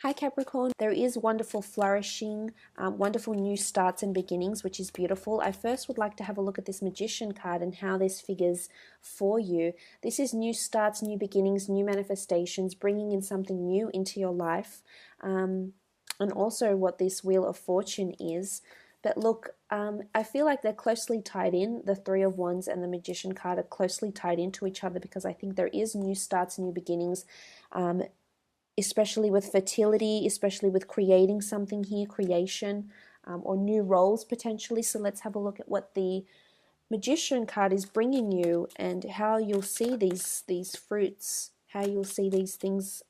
Hi Capricorn, there is wonderful flourishing, wonderful new starts and beginnings, which is beautiful. I first would like to have a look at this Magician card and how this figures for you. This is new starts, new beginnings, new manifestations, bringing in something new into your life, and also what this Wheel of Fortune is. But look, I feel like they're closely tied in. The Three of Wands and the Magician card are closely tied into each other because I think there is new starts, new beginnings, especially with fertility, especially with creating something here, creation, or new roles potentially. So let's have a look at what the Magician card is bringing you and how you'll see these fruits, how you'll see these things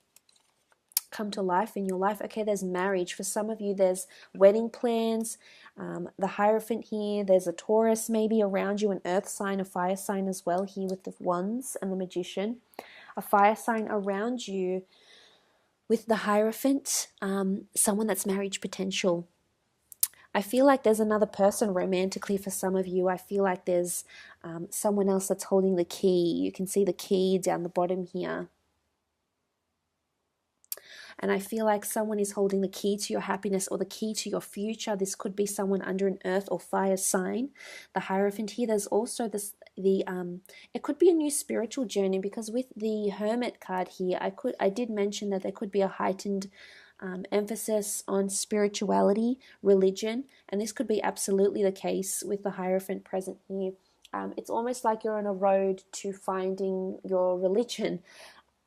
come to life in your life. Okay, there's marriage. For some of you, there's wedding plans. The Hierophant here, there's a Taurus maybe around you, an earth sign, a fire sign as well here with the Wands and the Magician. A fire sign around you with the Hierophant, someone that's marriage potential. I feel like there's another person romantically for some of you. I feel like there's someone else that's holding the key. You can see the key down the bottom here. And I feel like someone is holding the key to your happiness or the key to your future. This could be someone under an earth or fire sign. The Hierophant here, there's also this it could be a new spiritual journey, because with the Hermit card here, I did mention that there could be a heightened emphasis on spirituality, religion, and this could be absolutely the case with the Hierophant present here. It's almost like you're on a road to finding your religion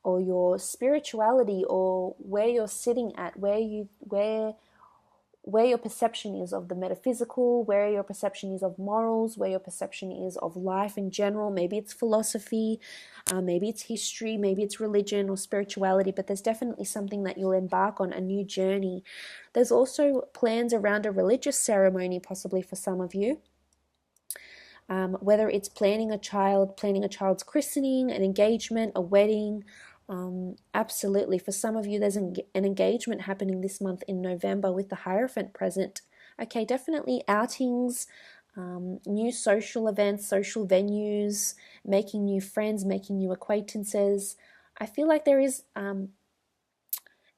or your spirituality, or where you're sitting at, where your perception is of the metaphysical, where your perception is of morals, where your perception is of life in general. Maybe it's philosophy, maybe it's history, maybe it's religion or spirituality, but there's definitely something that you'll embark on, a new journey. There's also plans around a religious ceremony, possibly for some of you. Whether it's planning a child's christening, an engagement, a wedding. Absolutely. For some of you, there's an engagement happening this month in November with the Hierophant present. Okay, definitely outings, new social events, social venues, making new friends, making new acquaintances. I feel like there is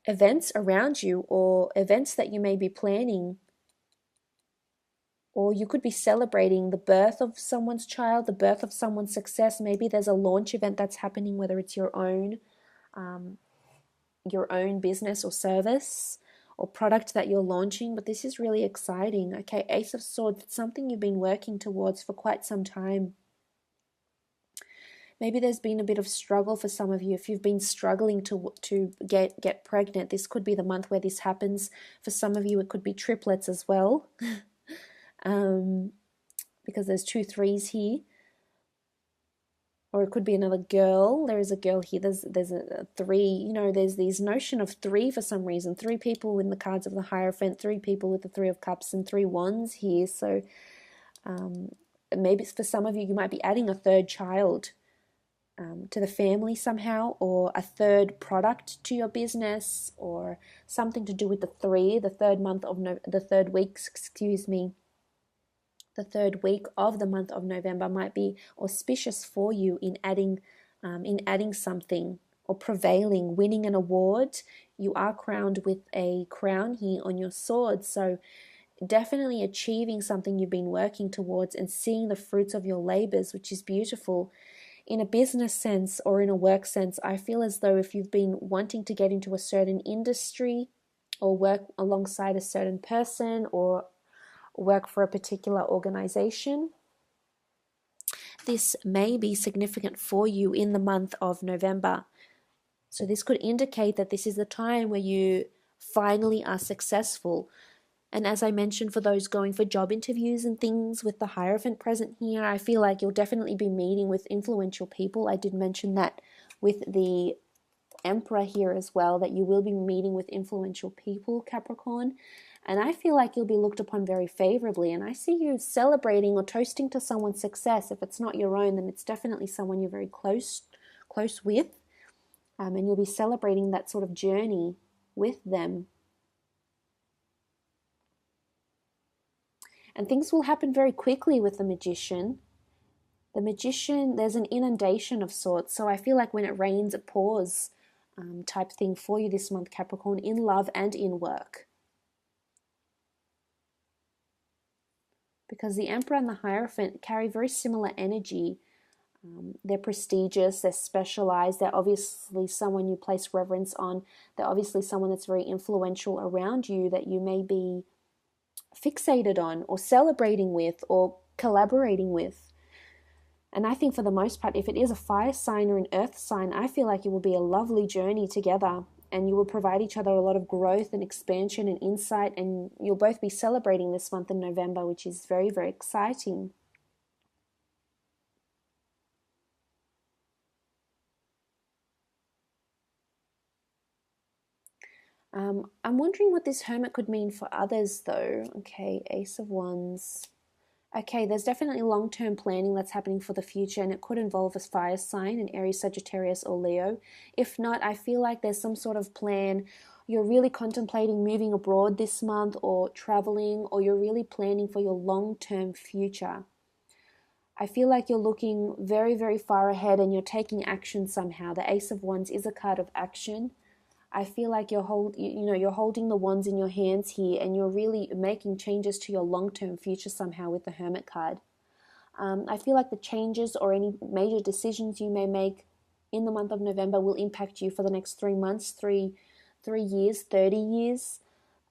events around you, or events that you may be planning, or you could be celebrating the birth of someone's child, the birth of someone's success. Maybe there's a launch event that's happening, whether it's your own business or service or product that you're launching, but this is really exciting. Okay, Ace of Swords, it's something you've been working towards for quite some time. Maybe there's been a bit of struggle for some of you. If you've been struggling to get pregnant, this could be the month where this happens. For some of you, it could be triplets as well, because there's 2 3s here. Or it could be another girl. There is a girl here. There's a 3. You know, there's this notion of 3 for some reason. 3 people in the cards of the Hierophant, 3 people with the 3 of Cups and 3 Wands here. So maybe for some of you, you might be adding a 3rd child to the family somehow, or a 3rd product to your business, or something to do with the 3. The 3rd weeks, excuse me. The 3rd week of the month of November might be auspicious for you in adding something, or prevailing, winning an award. You are crowned with a crown here on your sword, so definitely achieving something you've been working towards and seeing the fruits of your labors, which is beautiful. In a business sense or in a work sense, I feel as though if you've been wanting to get into a certain industry or work alongside a certain person or work for a particular organization, this may be significant for you in the month of November. So this could indicate that this is the time where you finally are successful. And as I mentioned, for those going for job interviews and things with the Hierophant present here, I feel like you'll definitely be meeting with influential people. I did mention that with the Emperor here as well, that you will be meeting with influential people, Capricorn. And I feel like you'll be looked upon very favorably. And I see you celebrating or toasting to someone's success. If it's not your own, then it's definitely someone you're very close with. And you'll be celebrating that sort of journey with them. And things will happen very quickly with the Magician. The Magician, there's an inundation of sorts. So I feel like when it rains, it pours. type thing for you this month, Capricorn, in love and in work. Because the Emperor and the Hierophant carry very similar energy. They're prestigious, they're specialized, they're obviously someone you place reverence on, they're obviously someone that's very influential around you that you may be fixated on or celebrating with or collaborating with. And I think for the most part, if it is a fire sign or an earth sign, I feel like it will be a lovely journey together, and you will provide each other a lot of growth and expansion and insight, and you'll both be celebrating this month in November, which is very, very exciting. I'm wondering what this Hermit could mean for others, though. Okay, Ace of Wands. Okay, there's definitely long-term planning that's happening for the future, and it could involve a fire sign, an Aries, Sagittarius, or Leo. If not, I feel like there's some sort of plan. You're really contemplating moving abroad this month or traveling, or you're really planning for your long-term future. I feel like you're looking very, very far ahead and you're taking action somehow. The Ace of Wands is a card of action. I feel like you're holding the wands in your hands here, and you're really making changes to your long-term future somehow with the Hermit card. I feel like the changes or any major decisions you may make in the month of November will impact you for the next 3 months, 3 years, 30 years.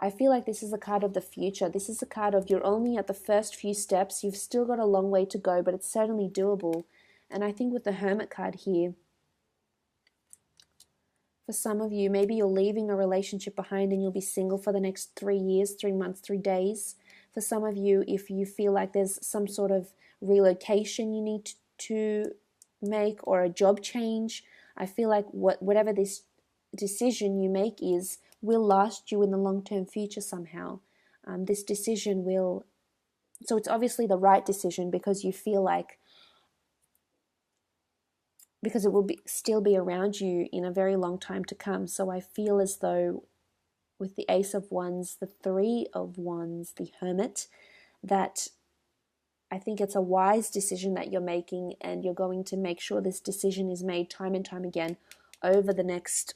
I feel like this is a card of the future. This is a card of you're only at the first few steps. You've still got a long way to go, but it's certainly doable. And I think with the Hermit card here, for some of you, maybe you're leaving a relationship behind and you'll be single for the next 3 years, 3 months, 3 days. For some of you, if you feel like there's some sort of relocation you need to make or a job change, I feel like whatever this decision you make will last you in the long-term future somehow. This decision will, so it's obviously the right decision because you feel like, because it will still be around you in a very long time to come. So I feel as though with the Ace of Wands, the Three of Wands, the Hermit, that I think it's a wise decision that you're making, and you're going to make sure this decision is made time and time again over the next,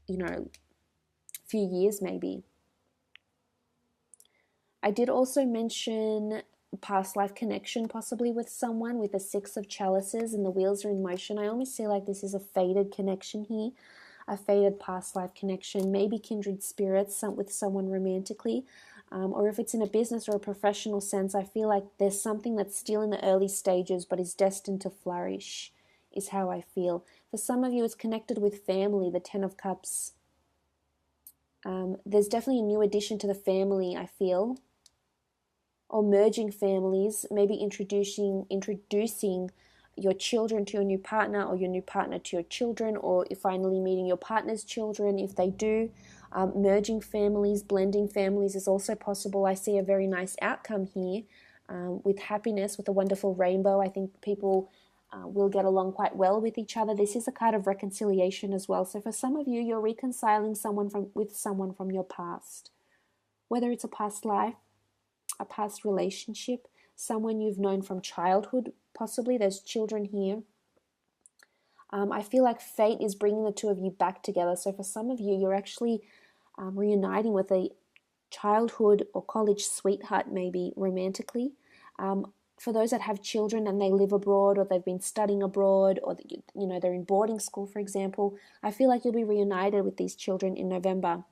few years maybe. I did also mention past life connection possibly with someone with the Six of Chalices and the wheels are in motion. I almost feel like this is a faded connection here, a faded past life connection, maybe kindred spirits with someone romantically, or if it's in a business or a professional sense, I feel like there's something that's still in the early stages but is destined to flourish, is how I feel. For some of you, it's connected with family, the Ten of Cups. There's definitely a new addition to the family, I feel, or merging families, maybe introducing your children to your new partner, or your new partner to your children, or finally meeting your partner's children if they do. Merging families, blending families is also possible. I see a very nice outcome here with happiness, with a wonderful rainbow. I think people will get along quite well with each other. This is a card of reconciliation as well. So for some of you, you're reconciling with someone from your past, whether it's a past life, a past relationship, someone you've known from childhood, possibly. There's children here. I feel like fate is bringing the two of you back together. So for some of you, you're actually reuniting with a childhood or college sweetheart, maybe romantically. For those that have children and they live abroad, or they've been studying abroad, or they're in boarding school, for example, I feel like you'll be reunited with these children in November.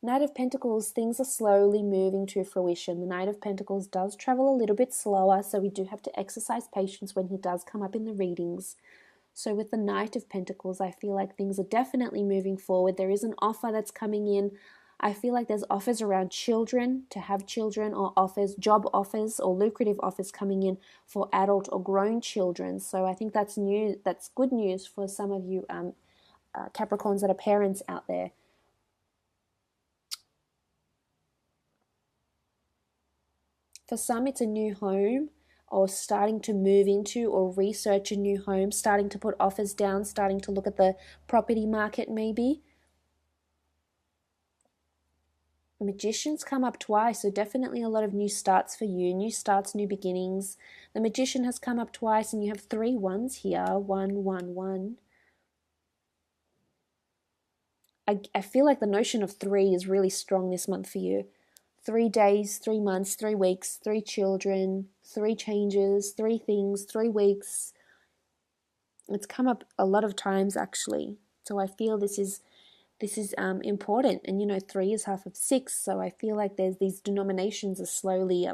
Knight of Pentacles, things are slowly moving to fruition. The Knight of Pentacles does travel a little bit slower, so we do have to exercise patience when he does come up in the readings. So with the Knight of Pentacles, I feel like things are definitely moving forward. There is an offer that's coming in. I feel like there's offers around children, to have children, or offers, job offers, or lucrative offers coming in for adult or grown children. So I think that's new. That's good news for some of you Capricorns that are parents out there. For some, it's a new home, or starting to move into or research a new home, starting to put offers down, starting to look at the property market maybe. Magicians come up twice, so definitely a lot of new starts for you. New starts, new beginnings. The Magician has come up twice, and you have 3 ones here. 1, 1, 1. I feel like the notion of 3 is really strong this month for you. 3 days, 3 months, 3 weeks, 3 children, 3 changes, 3 things, 3 weeks. It's come up a lot of times actually. So I feel this is important. And 3 is half of 6, so I feel like there's these denominations are slowly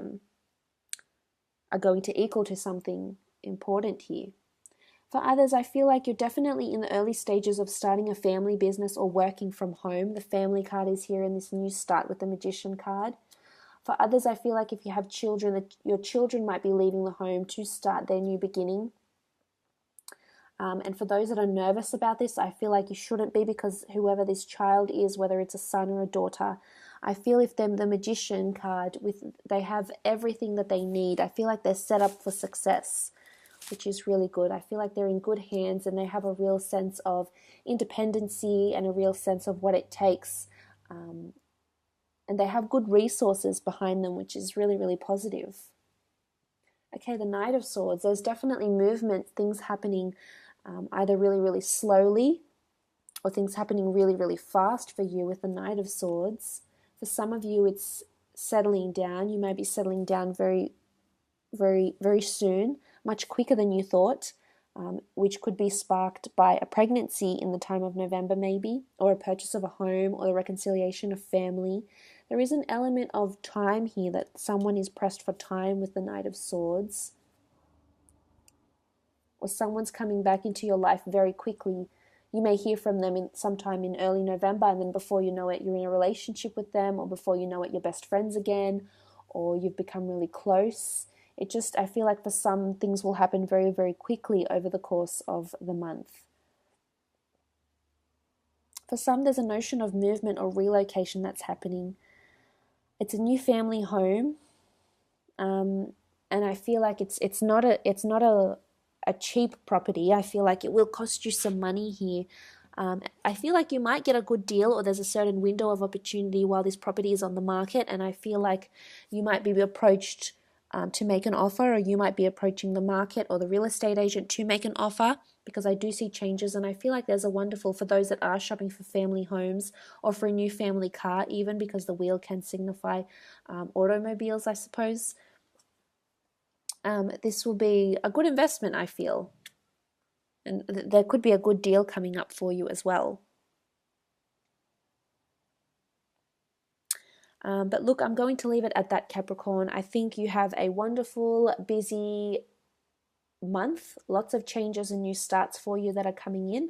are going to equal to something important here. For others, I feel like you're definitely in the early stages of starting a family business or working from home. The family card is here in this new start with the Magician card. For others, I feel like if you have children, that your children might be leaving the home to start their new beginning. And for those that are nervous about this, I feel like you shouldn't be, because whoever this child is, whether it's a son or a daughter, I feel if them the Magician card, they have everything that they need. I feel like they're set up for success, which is really good. I feel like they're in good hands and they have a real sense of independency and a real sense of what it takes. And they have good resources behind them, which is really, really positive. Okay, the Knight of Swords. There's definitely movement, things happening either really, really slowly or things happening really, really fast for you with the Knight of Swords. For some of you, it's settling down. You may be settling down very, very, very soon, much quicker than you thought, which could be sparked by a pregnancy in the time of November maybe, or a purchase of a home, or the reconciliation of family. There is an element of time here, that someone is pressed for time with the Knight of Swords, or someone's coming back into your life very quickly. You may hear from them sometime in early November, and then before you know it, you're in a relationship with them, or before you know it, you're best friends again, or you've become really close. I feel like for some, things will happen very, very quickly over the course of the month. For some, there's a notion of movement or relocation that's happening. It's a new family home, and I feel like it's not a cheap property. I feel like it will cost you some money here. I feel like you might get a good deal, or there's a certain window of opportunity while this property is on the market, and I feel like you might be approached to make an offer, or you might be approaching the market or the real estate agent to make an offer, because I do see changes, and I feel like there's a wonderful, for those that are shopping for family homes or for a new family car even, because the wheel can signify automobiles, I suppose. This will be a good investment, I feel, and there could be a good deal coming up for you as well. But look, I'm going to leave it at that, Capricorn. I think you have a wonderful, busy month, lots of changes and new starts for you that are coming in.